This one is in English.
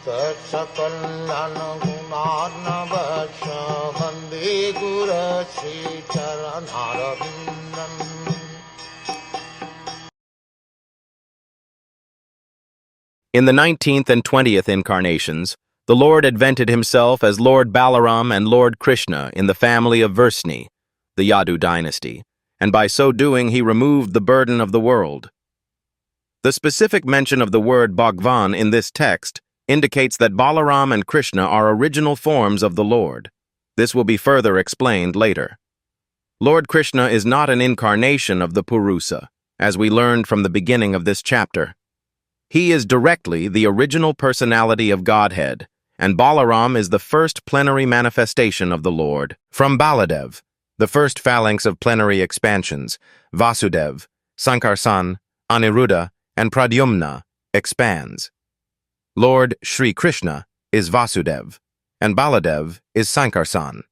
Sakal Gunarnavasha Vande Guru Sri Charanaravindan. In the 19th and 20th incarnations, the Lord advented himself as Lord Balram and Lord Kṛishna in the family of Vrsni, the Yadu dynasty, and by so doing he removed the burden of the world. The specific mention of the word Bhagwan in this text indicates that Balram and Kṛishna are original forms of the Lord. This will be further explained later. Lord Kṛishna is not an incarnation of the Purusa, as we learned from the beginning of this chapter. He is directly the original personality of Godhead, and Balram is the first plenary manifestation of the Lord. From Baladev, the first phalanx of plenary expansions, Vasudev, Sankarsan, Aniruddha, and Pradyumna expands. Lord Sri Krishna is Vasudev, and Baladev is Sankarsan.